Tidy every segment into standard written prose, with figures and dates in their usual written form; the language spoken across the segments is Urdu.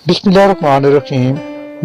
بسم اللہ الرحمن الرحیم۔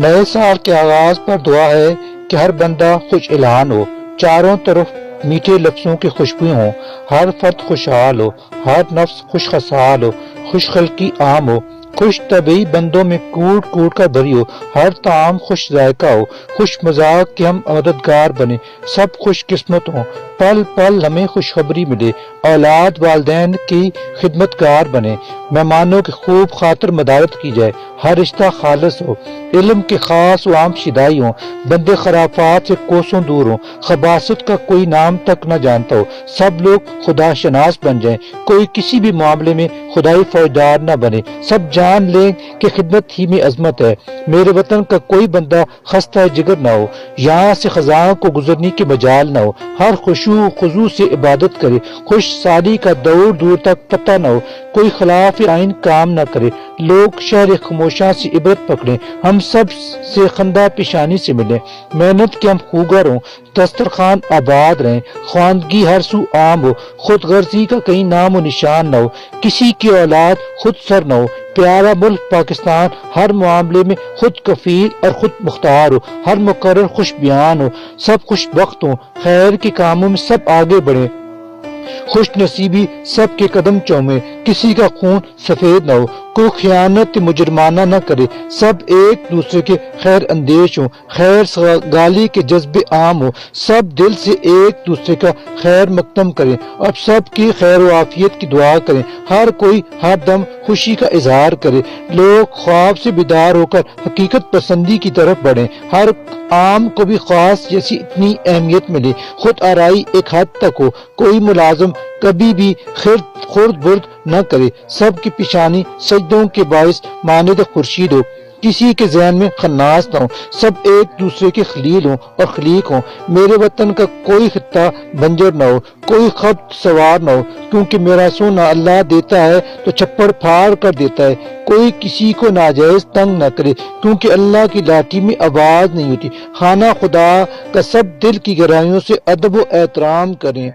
نئے سال کے آغاز پر دعا ہے کہ ہر بندہ خوش اعلان ہو، چاروں طرف میٹھے لفظوں کی خوشبو ہوں، ہر فرد خوشحال ہو، ہر نفس خوش خصال ہو، خوش خلقی عام ہو، خوش طبعی بندوں میں کوٹ کوٹ کر بھری ہو، ہر طعام خوش ذائقہ ہو، خوش مذاق کے ہم مددگار بنے، سب خوش قسمت ہوں، پل پل ہمیں خوشخبری ملے، اولاد والدین کی خدمتگار بنے، مہمانوں کی خوب خاطر مدارت کی جائے، ہر رشتہ خالص ہو، علم کے خاص و عام شدائی ہوں، بندے خرافات سے کوسوں دور ہوں، خباثت کا کوئی نام تک نہ جانتا ہو، سب لوگ خدا شناس بن جائیں، کوئی کسی بھی معاملے میں خدائی فوجدار نہ بنے، سب جان لیں کہ خدمت ہی میں عظمت ہے، میرے وطن کا کوئی بندہ خستہ جگر نہ ہو، یہاں سے خزاں کو گزرنے کی مجال نہ ہو، ہر خشوع خضوع سے عبادت کرے، خوش سالی کا دور دور تک پتہ نہ ہو، کوئی خلاف آئین کام نہ کرے، لوگ شہر خاموشاں سے عبرت پکڑیں، ہم سب سے خندہ پیشانی سے ملیں، محنت کے ہم خوگر ہوں، دسترخوان آباد رہیں، خواندگی ہر سو عام ہو، خود غرضی کا کہیں نام و نشان نہ ہو، کسی کی اولاد خود سر نہ ہو، پیارا ملک پاکستان ہر معاملے میں خود کفیل اور خود مختار ہو، ہر مقرر خوش بیان ہو، سب خوش بخت ہوں، خیر کے کاموں میں سب آگے بڑھیں، خوش نصیبی سب کے قدم چومے، کسی کا خون سفید نہ ہو، کوئی خیانت مجرمانہ نہ کرے، سب ایک دوسرے کے خیر اندیش ہوں، خیر سگالی کے جذبے عام ہو، سب دل سے ایک دوسرے کا خیر مقدم کریں، اب سب کی خیر و عافیت کی دعا کریں، ہر کوئی ہر دم خوشی کا اظہار کرے، لوگ خواب سے بیدار ہو کر حقیقت پسندی کی طرف بڑھیں، ہر عام کو بھی خاص جیسی اتنی اہمیت ملے، خود آرائی ایک حد تک ہو، کوئی ملازم کبھی بھی خرد برد نہ کرے، سب کی پیشانی سجدوں کے باعث ماند خورشید ہو، کسی کے ذہن میں خناس نہ ہو، سب ایک دوسرے کے خلیل ہوں اور خلیق ہوں، میرے وطن کا کوئی خطہ بنجر نہ ہو، کوئی خبت سوار نہ ہو، کیونکہ میرا سونا اللہ دیتا ہے تو چھپڑ پھاڑ کر دیتا ہے، کوئی کسی کو ناجائز تنگ نہ کرے، کیونکہ اللہ کی لاٹھی میں آواز نہیں ہوتی، خانہ خدا کا سب دل کی گہرائیوں سے ادب و احترام کریں۔